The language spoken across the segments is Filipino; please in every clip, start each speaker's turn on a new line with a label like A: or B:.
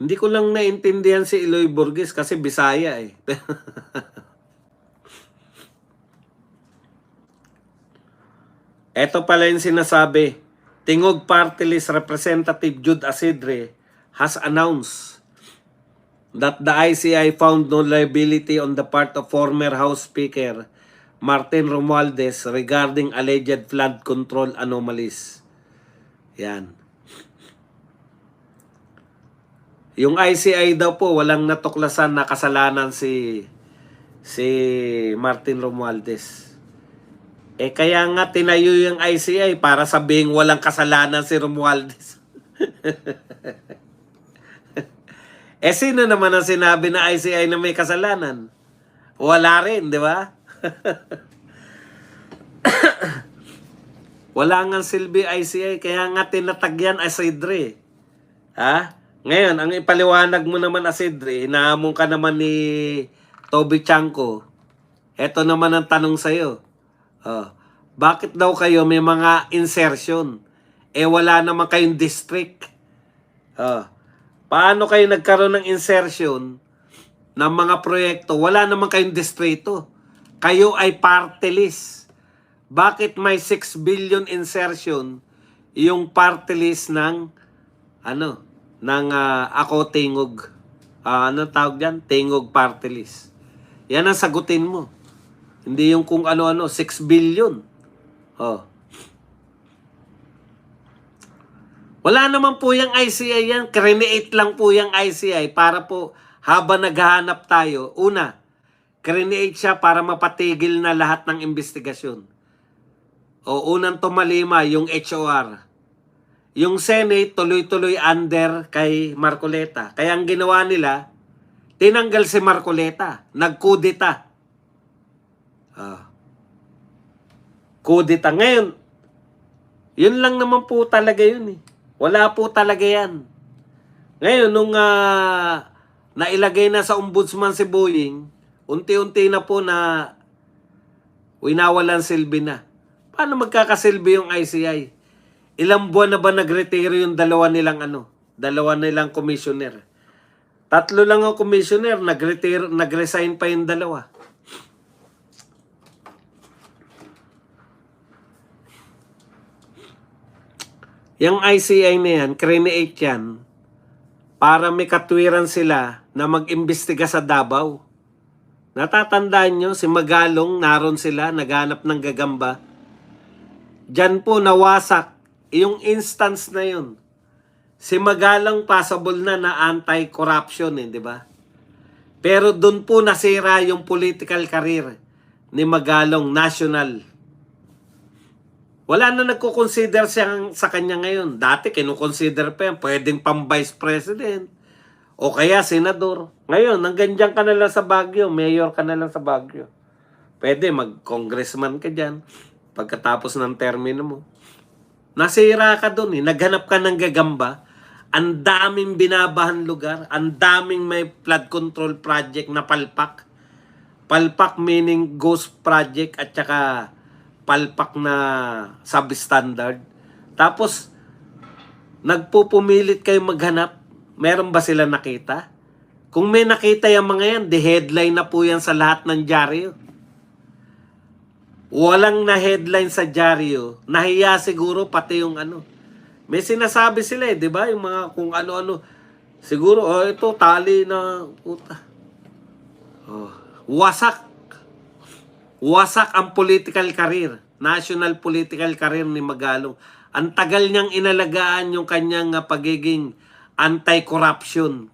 A: Hindi ko lang naintindihan si Eloy Burgess kasi Bisaya eh. Ito pala yung sinasabi. Tingog Party List Representative Jude Asidre has announced that the ICI found no liability on the part of former House Speaker Martin Romualdez regarding alleged flood control anomalies. Yan. Yung ICI daw po, walang natuklasan na kasalanan si Martin Romualdez. Kaya nga tinayo yung ICI para sabihing walang kasalanan si Romualdez. Sino naman ang sinabi na ICI na may kasalanan? Wala rin, di ba? Wala nga silbi ICI, kaya nga tinatagyan Asidre. Ha? Ngayon, ang ipaliwanag mo naman Asidre, inaamon ka naman ni Toby Chanko. Ito naman ang tanong sa'yo. Bakit daw kayo may mga insertion? Wala naman kayong district. Paano kayo nagkaroon ng insertion ng mga proyekto? Wala naman kayong distrito. Kayo ay party list. Bakit may 6 billion insertion yung party list ng Ako Tingog? Ano tawag dyan? Tingog party list. Yan ang sagutin mo. Hindi yung kung ano-ano, 6 billion. Wala naman po yung ICI yan. Create lang po yung ICI para po habang naghahanap tayo. Una, create siya para mapatigil na lahat ng investigasyon. Unang tumalima, yung HOR. Yung Senate, tuloy-tuloy under kay Marcoleta. Kaya ang ginawa nila, tinanggal si Marcoleta. Nagkudita. Kudita. Ngayon, yun lang naman po talaga yun eh. Wala po talaga yan. Ngayon, nung nailagay na sa ombudsman si Boying, unti-unti na po na winawalan silbi na. Paano magkakasilbi yung ICI? Ilang buwan na ba nag-retire yung dalawa nilang commissioner? 3 lang ang commissioner, nag-resign pa yung dalawa. Yung ICI na yan, create yan, para may katwiran sila na mag-imbestiga sa Davao. Natatandaan nyo, si Magalong, naroon sila, naghanap ng gagamba. Diyan po nawasak yung instance na yun. Si Magalong possible na anti-corruption, di ba? Pero doon po nasira yung political career ni Magalong national. Wala na nagko-consider sa kanya ngayon. Dati kinukonsider pa yan, pwedeng pang vice president o kaya senador. Ngayon, hanggang dyan ka na lang sa Baguio, mayor ka na lang sa Baguio. Pwede mag-congressman ka dyan pagkatapos ng termino mo. Nasira ka doon eh. Naghanap ka ng gagamba. Ang daming binabahan lugar. Ang daming may flood control project na palpak. Palpak meaning ghost project at saka palpak na substandard. Tapos, nagpupumilit kayo maghanap. Meron ba sila nakita? Kung may nakita yung mga yan, the headline na po yan sa lahat ng dyaryo. Walang na headline sa dyaryo. Nahiya siguro pati yung May sinasabi sila di ba? Yung mga kung ano-ano. Siguro, ito, tali na, puta. Wasak. Wasak ang political career. National political career ni Magalong. Ang tagal niyang inalagaan yung kanyang pagiging anti-corruption.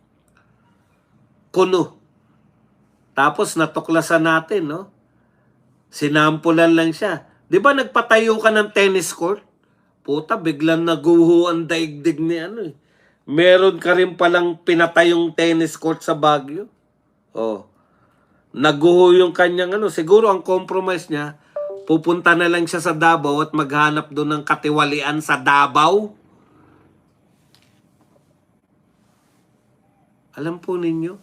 A: Kuno. Tapos natuklasan natin, no? Sinampulan lang siya. Di ba nagpatayo ka ng tennis court? Puta, biglang naguho ang daigdig ni Meron ka rin palang pinatayong tennis court sa Baguio. Naguho yung kanyang Siguro ang compromise niya, pupunta na lang siya sa Davao at maghanap doon ng katiwalian sa Davao. Alam po ninyo,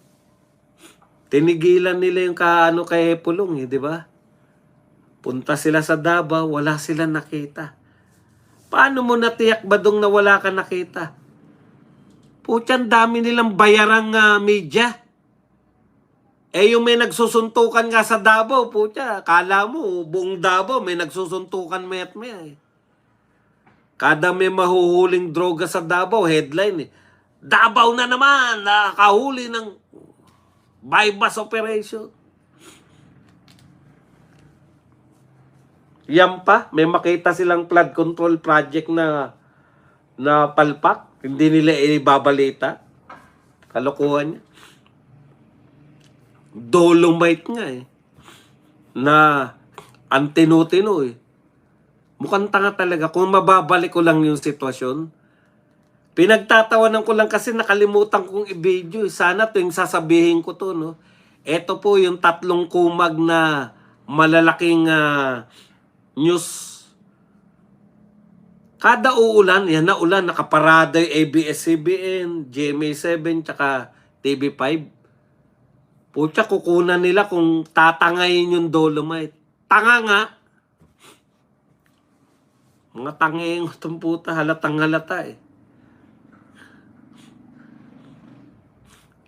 A: tinigilan nila yung kay Pulong di ba? Punta sila sa Davao, wala silang nakita. Paano mo natiyak ba dong na wala ka nakita? Putya, ang dami nilang bayarang media. Eh, yung may nagsusuntukan nga sa Davao, putya, kala mo, buong Davao may nagsusuntukan mayat maya eh. Kada may mahuhuling droga sa Davao, headline eh. Davao na naman, nakahuli ng bypass operation. Yan pa, may makita silang flood control project na palpak. Hindi nila ibabalita. Kalokohan niya. Dolomite nga eh. Na ang tinutino eh. Mukhang tanga talaga. Kung mababalik ko lang yung sitwasyon. Pinagtatawanan ko lang kasi nakalimutan kong i-video. Sana tuwing sasabihin ko to, no? Ito po yung 3 kumag na malalaking news. Kada uulan, yan na ulan, nakaparada yung ABS-CBN, GMA7, tsaka TV5. Pucha, kukunan nila kung tatangayin yung Dolomite. Tanga nga. Mga tanging itong puta, halatang halata eh.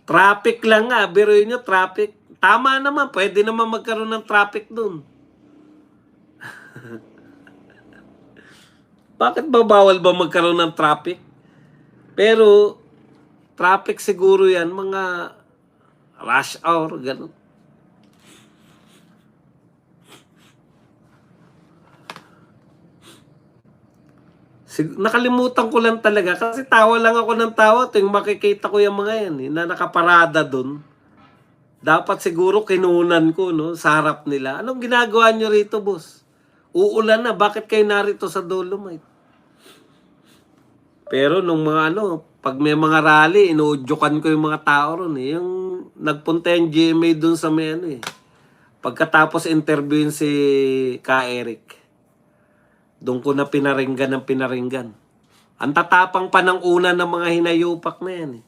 A: Traffic lang nga, biruin nyo, traffic. Tama naman, pwede naman magkaroon ng traffic dun. Bakit ba bawal ba magkaroon ng traffic? Pero, traffic siguro yan, mga rush hour, gano'n. Nakalimutan ko lang talaga kasi tawa lang ako ng tawa tuwing makikita ko yung mga yan na nakaparada dun. Dapat siguro kinunan ko no, sa harap nila. Anong ginagawa nyo rito, boss? Uulan na, bakit kayo narito sa Dolomite? Pero nung mga pag may mga rally, inuudyokan ko yung mga tao ron eh. Yung nagpunta yung GMA dun sa may eh. Pagkatapos interviewin si Ka Eric. Doon ko na pinaringgan ng pinaringgan. Ang tatapang pa ng una ng mga hinayupak na yan eh.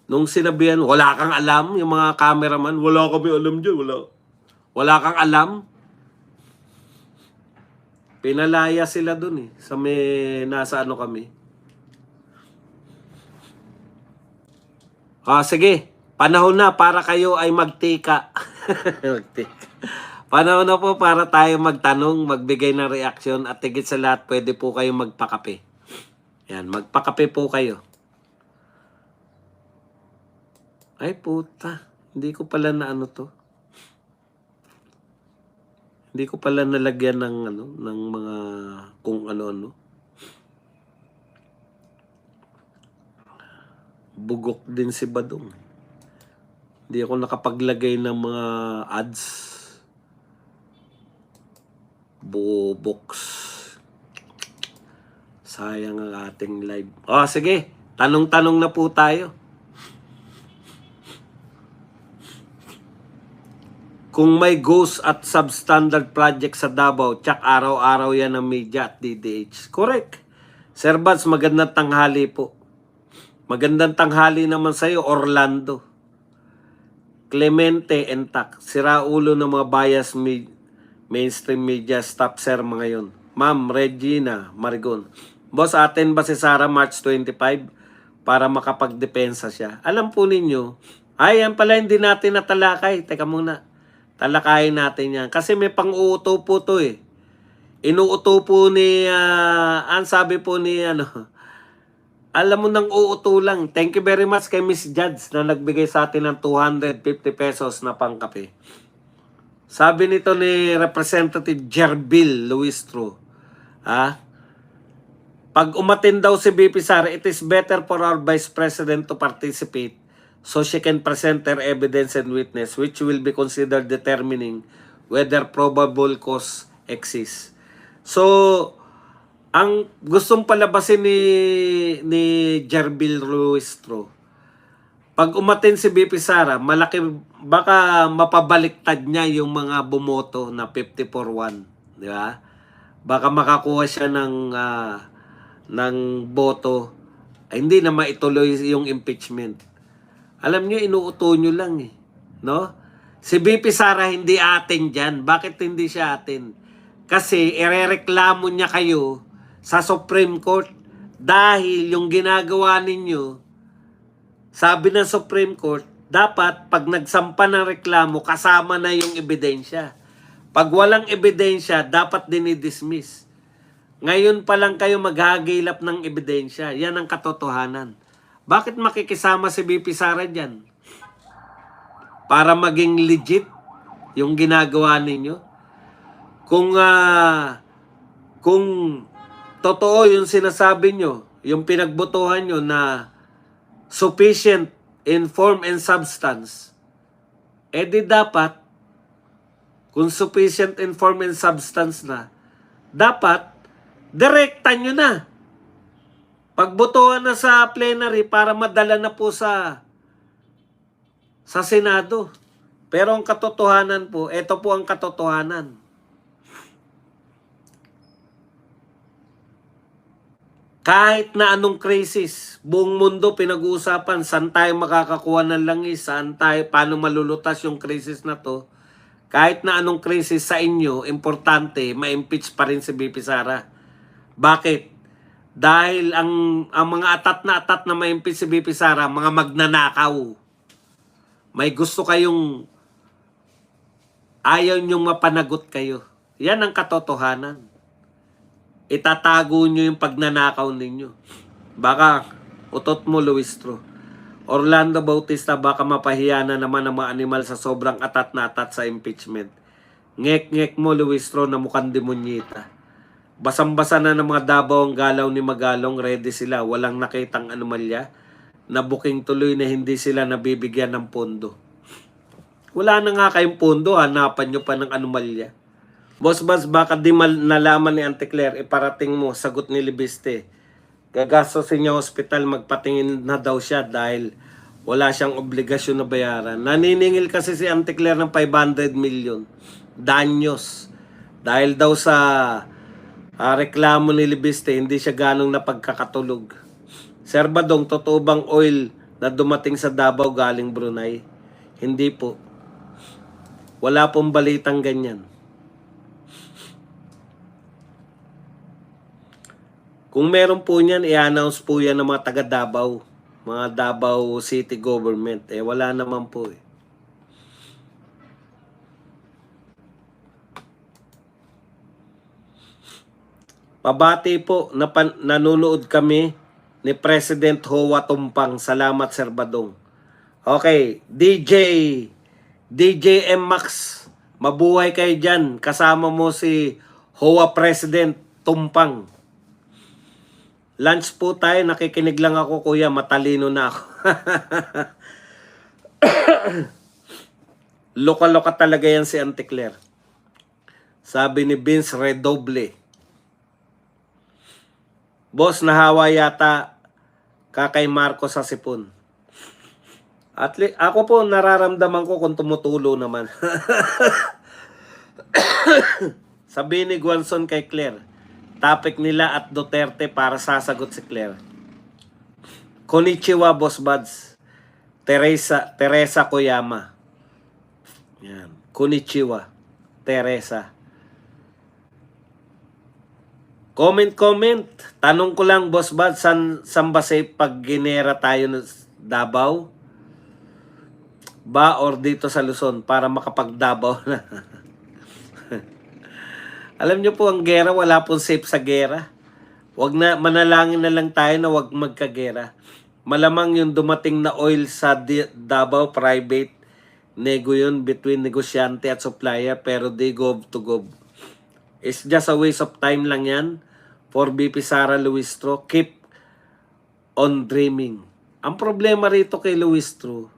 A: Nung sinabihan, wala kang alam, yung mga cameraman, wala kami alam dyan, wala. Wala kang alam. Pinalaya sila dun eh, sa may, nasa kami. Sige, panahon na para kayo ay magtika. Magtika. Panahon na po para tayo magtanong, magbigay ng reaksyon at tigit sa lahat, pwede po kayo magpakape. Yan, magpakape po kayo. Ay puta, hindi ko pala na to. Hindi ko pala nalagyan ng ng mga kung ano. Bugok din si Badong. Hindi ako nakapaglagay ng mga ads. Box. Sayang ang ating live. Sige. Tanong-tanong na po tayo. Kung may ghost at substandard project sa Davao, tsak araw-araw yan ng media at DDH. Correct. Sir Bats, magandang tanghali po. Magandang tanghali naman sa'yo, Orlando. Clemente Entak. Sira ulo ng mga bias mainstream media stop sir mga yon. Ma'am Regina Marigon. Boss, atin ba si Sara March 25 para makapagdepensa siya? Alam po ninyo, yan pala hindi natin natalakay. Teka muna. Talakayin natin yan. Kasi may pang-uuto po to eh. Inuuto po ni, ang sabi po ni, alam mo nang uuto lang. Thank you very much kay Miss Judge na nagbigay sa atin ng 250 pesos na pangkape. Sabi nito ni Representative Jerbil Luistro, pag umatin daw si BP Sara, it is better for our Vice President to participate so she can present her evidence and witness which will be considered determining whether probable cause exists. So, ang gustong palabasin ni Jerbil Luistro, pag umatin si BP Sara, malaki, baka mapabaliktad niya yung mga bumoto na 54-1. Di ba? Baka makakuha siya ng boto. Hindi na maituloy yung impeachment. Alam niyo, inuuto nyo lang eh. No? Si BP Sara hindi atin dyan. Bakit hindi siya atin? Kasi irereklamo niya kayo sa Supreme Court dahil yung ginagawa ninyo Sabi ng Supreme Court, dapat pag nagsampa ng reklamo, kasama na yung ebidensya. Pag walang ebidensya, dapat dinidismiss. Ngayon pa lang kayo maghahagilap ng ebidensya. Yan ang katotohanan. Bakit makikisama si BP Sara dyan? Para maging legit yung ginagawa ninyo? Kung totoo yung sinasabi nyo, yung pinagbotohan nyo na sufficient in form and substance, di dapat, kung sufficient in form and substance na, dapat, direktan nyo na. Pagbotohan na sa plenary para madala na po sa Senado. Pero ang katotohanan po, ito po ang katotohanan. Kahit na anong krisis, buong mundo pinag-uusapan, saan tayo makakakuha ng langis, saan tayo, paano malulutas yung krisis na to. Kahit na anong krisis sa inyo, importante, ma-impeach pa rin si BP Sara. Bakit? Dahil ang mga atat na ma-impeach si BP Sara, mga magnanakaw. May gusto kayong, ayaw nyong mapanagot kayo. Yan ang katotohanan. Itatago nyo yung pagnanakaw ninyo. Baka utot mo, Luistro. Orlando Bautista, baka mapahiya na naman ang mga animal sa sobrang atat na atat sa impeachment. Ngek-ngek mo, Luistro, na mukhang demonyita. Basang-basa na ng mga Davao ang galaw ni Magalong, ready sila. Walang nakitang anomalya. Nabuking tuloy na hindi sila nabibigyan ng pondo. Wala na nga kayong pondo, hanapan nyo pa ng anomalya. Boss Baz, baka di nalaman ni Auntie Claire, iparating mo, sagot ni Libiste. Gagastosin niya hospital, magpatingin na daw siya dahil wala siyang obligasyon na bayaran. Naniningil kasi si Auntie Claire ng 500 million. Danyos. Dahil daw sa reklamo ni Libiste, hindi siya ganong napagkakatulog. Sir Badong, totoo bang oil na dumating sa Davao galing Brunei? Hindi po. Wala pong balitang ganyan. Kung meron po niyan, i-announce po yan ng mga taga Davao, mga Davao City Government. Wala naman po . Pabati po, nanonood kami ni President Hoa Tumpang. Salamat, Sir Badong. Okay, DJ M. Max, mabuhay kayo dyan. Kasama mo si Hoa President Tumpang. Lunch po tayo, nakikinig lang ako, kuya, matalino na ako. Loka-loka talaga yan si Auntie Claire. Sabi ni Vince Redoble. Boss, nahawa yata kakay Marcos sa sipon. At ako po, nararamdaman ko kung tumutulo naman. Sabi ni Guanzon kay Claire, topic nila at Duterte para sasagot si Claire. Konnichiwa, Boss Buds. Teresa Koyama. Yan. Konnichiwa. Teresa. Comment. Tanong ko lang, Boss Buds, saan ba safe pag ginera tayo ng Davao? Ba or dito sa Luzon para makapag-Davao na? Alam nyo po, ang gera, wala pong safe sa gera. Manalangin na lang tayo na wag magkagera. Malamang yung dumating na oil sa Davao, private, nego yun between negosyante at supplier, pero they gov to gov. It's just a waste of time lang yan for BP Sara Luistro. Keep on dreaming. Ang problema rito kay Luistro,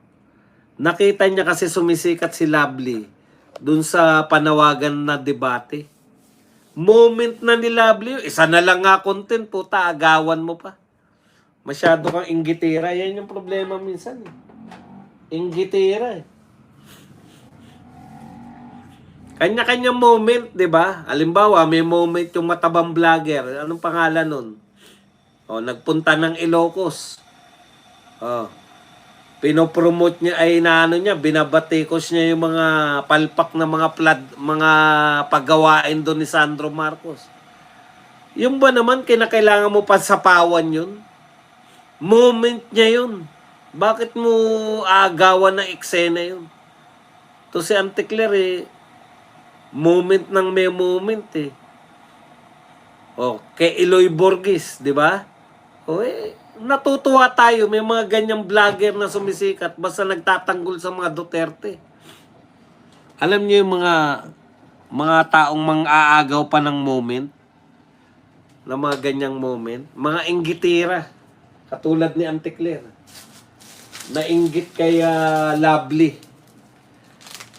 A: nakita niya kasi sumisikat si Lovely dun sa panawagan na debate. Moment na ni Lovely, isa na lang nga content, puta, agawan mo pa. Masyado kang inggitira. Yan yung problema minsan. Inggitira. Kanya-kanyang moment, di ba? Halimbawa, may moment yung matabang vlogger. Anong pangalan nun? Nagpunta ng Ilocos. Pinopromote niya, binabatikos niya yung mga palpak na mga paggawain doon ni Sandro Marcos. Yung ba naman, kinakailangan mo pansapawan yun? Moment niya yun. Bakit mo aagawan ng eksena yun? To si Anticler moment ng may moment O, kay Eloy Borges, di ba? O natutuwa tayo, may mga ganyang vlogger na sumisikat basta nagtatanggol sa mga Duterte. Alam niyo yung mga taong mang-aagaw pa ng moment, na mga ganyang moment, mga inggitira, katulad ni Anticler, na inggit kay Lovely,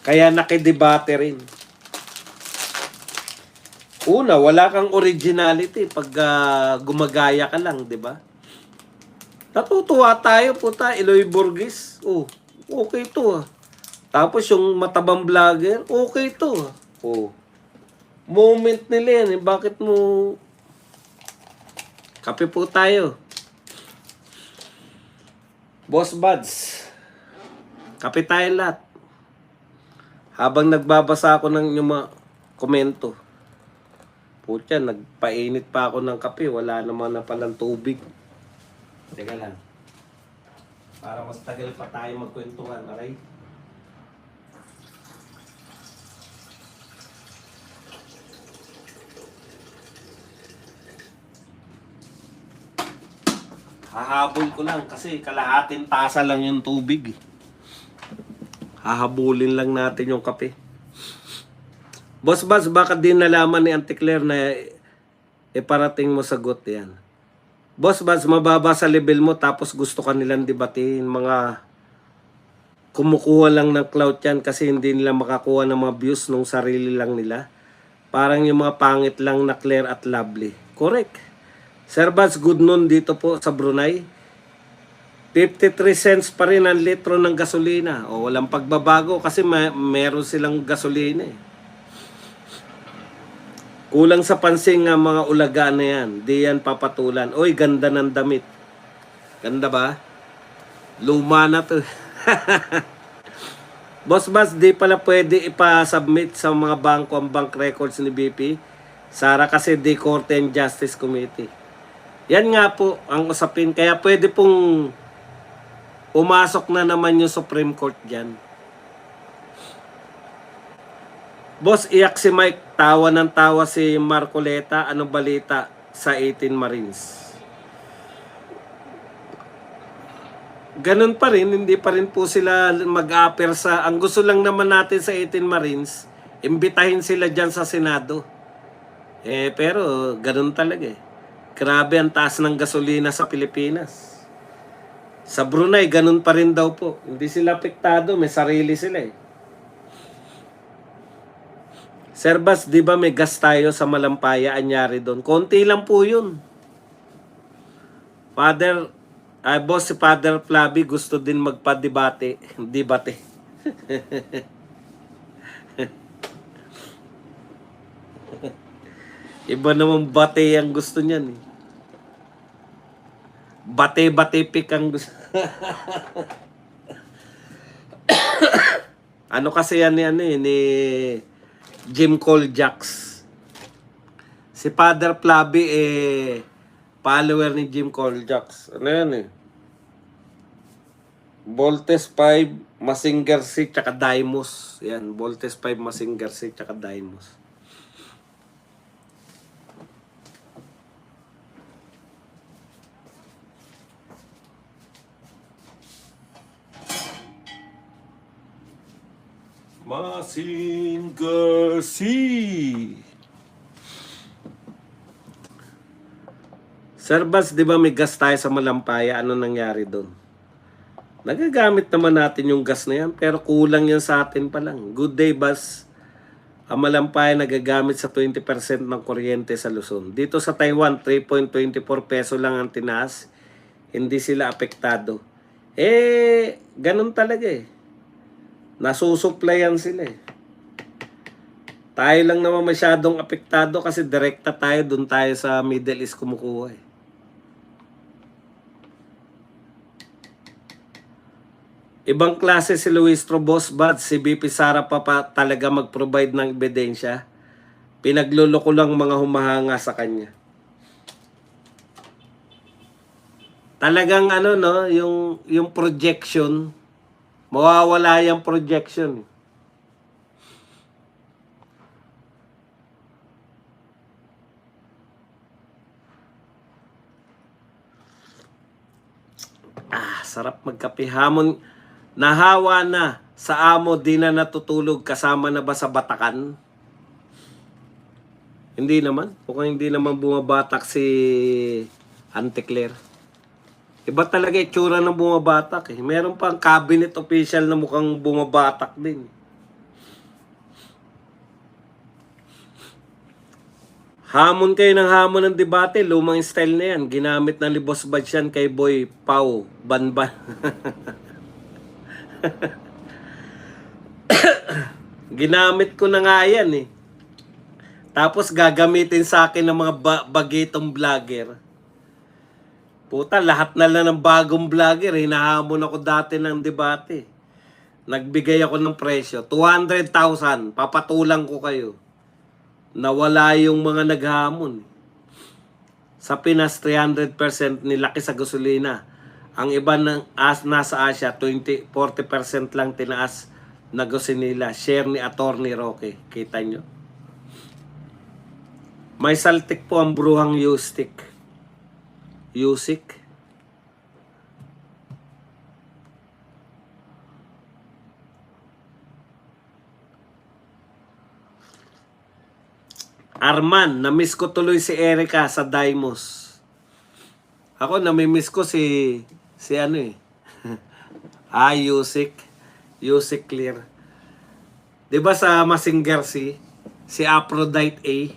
A: kaya nakidebate rin. Una, wala kang originality pag gumagaya ka lang, di ba? Natutuwa tayo, puta, Eloy Borges. Oh, okay to Tapos yung matabang vlogger, okay to Oh. Moment nila yan Bakit mo... Kape po tayo. Boss Buds. Kape tayo lahat. Habang nagbabasa ako ng yung mga komento. Putya, nagpainit pa ako ng kape. Wala naman na palang tubig. Teka lang. Para mas tagal pa tayo magkwentuhan, okay? Hahabol ko lang kasi kalahating tasa lang yung tubig. Hahabulin lang natin yung kape. Boss Buzz, baka din nalaman ni Anticler na iparating mo sagot yan. Boss Buzz, mababa sa level mo tapos gusto ka nilang debatiin. Mga kumukuha lang ng clout yan kasi hindi nila makakuha ng mga views nung sarili lang nila. Parang yung mga pangit lang na Claire at Lovely. Correct. Sir Buzz, good noon dito po sa Brunei. 53 cents pa rin ang litro ng gasolina. O walang pagbabago kasi meron silang gasolina Kulang sa pansin nga mga ulaga na yan. Di yan papatulan. Oy, ganda ng damit. Ganda ba? Luma na to. Boss Buzz, di pala pwede ipa-submit sa mga bangko ang bank records ni BP. Sara kasi di Court and Justice Committee. Yan nga po ang usapin. Kaya pwede pong umasok na naman yung Supreme Court dyan. Boss, iyak si Mike. Tawa ng tawa si Marcoleta. Anong balita sa 18 Marines? Ganun pa rin. Hindi pa rin po sila mag-appear sa... Ang gusto lang naman natin sa 18 Marines, imbitahin sila dyan sa Senado. Pero ganun talaga Grabe ang taas ng gasolina sa Pilipinas. Sa Brunei, ganun pa rin daw po. Hindi sila apektado. May sarili sila Sir Bas, di ba may gas tayo sa Malampaya, anyari doon? Konti lang po yun. Boss, si Father Flavi gusto din magpa-debate. Debate. Iba naman bate ang gusto niyan Bate-bate pick ang gusto. Ano kasi yan ni Jim Cole Jacks. Si Father Flavi follower ni Jim Cole Jacks. Ano yan Voltes 5, Mazinger Z, tsaka Dimos. Yan, Voltes 5, Mazinger Z, tsaka Dimos. Mazinger Z. Sir Bas, di ba may gas tayo sa Malampaya? Ano nangyari doon? Nagagamit naman natin yung gas na yan, pero kulang yan sa atin pa lang. Good day, Bas. Ang Malampaya nagagamit sa 20% ng kuryente sa Luzon. Dito sa Taiwan, 3.24 peso lang ang tinaas. Hindi sila apektado. Ganun talaga Nasusuplayan sila Tayo lang naman masyadong apektado kasi direkta tayo, dun tayo sa Middle East kumukuha Ibang klase si Luis Trobos, but si BP Sara pa talaga mag-provide ng ebidensya. Pinagluloko lang mga humahanga sa kanya. Talagang ano no, yung projection, mawawala yung projection. Sarap magkape. Hamon, nahawa na sa amo, di na natutulog, kasama na ba sa batakan? Hindi naman. Mukhang hindi naman bumabatak si Auntie Claire. Iba talaga itsura ng bumabatak eh. Meron pang cabinet official na mukhang bumabatak din. Hamon kayo ng hamon ng debate. Lumang style na yan. Ginamit ng Libos Badge yan kay Boy Pau Banban. Ginamit ko na nga yan eh. Tapos gagamitin sa akin ng mga bagitong vlogger. Puta, lahat na lang ng bagong vlogger. Hinahamon ako dati ng debate. Nagbigay ako ng presyo. 200,000. Papatulang ko kayo. Nawala yung mga naghamon. Sa Pinas, 300% nilaki sa gasolina. Ang iba nasa Asia, 40% lang tinaas na gasolina. Share ni Attorney Roque. Kita nyo? May saltik po ang bruhang Yusik. Arman, namiss ko tuloy si Erica sa Daimos. Ako, namimiss ko si ano eh. Yusik Clear. Diba sa Mazinger si Aphrodite A,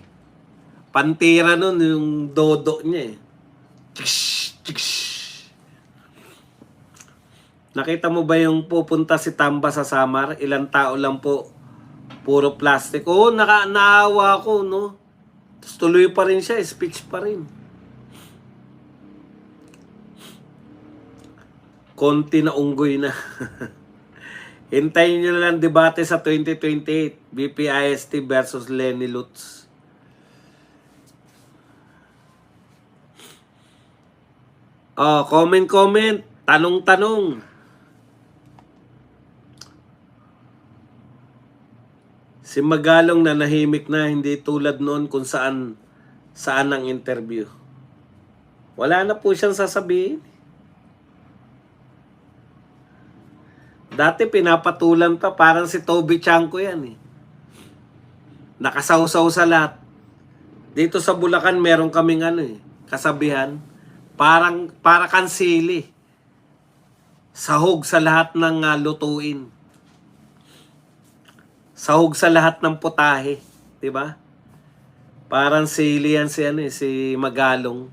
A: pantira nun yung dodo niya eh. Nakita mo ba yung pupunta si Tamba sa Samar? Ilang tao lang po, puro plastic. Oo, naawa ko, no? Tapos tuloy pa rin siya, speech pa rin. Konti na unggoy na. Hintayin nyo na lang debate sa 2028. BPIST versus Lenny Lutz. Oh, comment. Tanong. Si Magalong na nahimik na, hindi tulad noon kung saan ang interview. Wala na po siyang sasabihin. Dati pinapatulan pa, parang si Toby Chanko yan eh. Nakasawsaw sa lahat. Dito sa Bulacan meron kaming kasabihan. Para kang sili. Sahog sa lahat ng lutuin. Sahog sa lahat ng putahe, 'di ba? Parang sili yan si Magalong.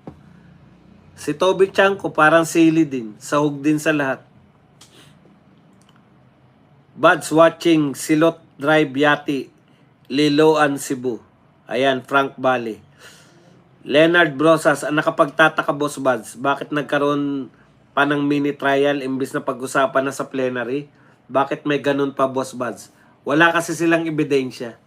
A: Si Toby Chanko parang sili din, sahog din sa lahat. Buds watching Silot Drive Yati, Liloan, Cebu. Ayan, Frank Valley. Leonard Brosas, nakapagtataka Boss Buds, bakit nagkaroon pa ng mini trial imbis na pag-usapan na sa plenary? Bakit may ganun pa Boss Buds? Wala kasi silang ebidensya.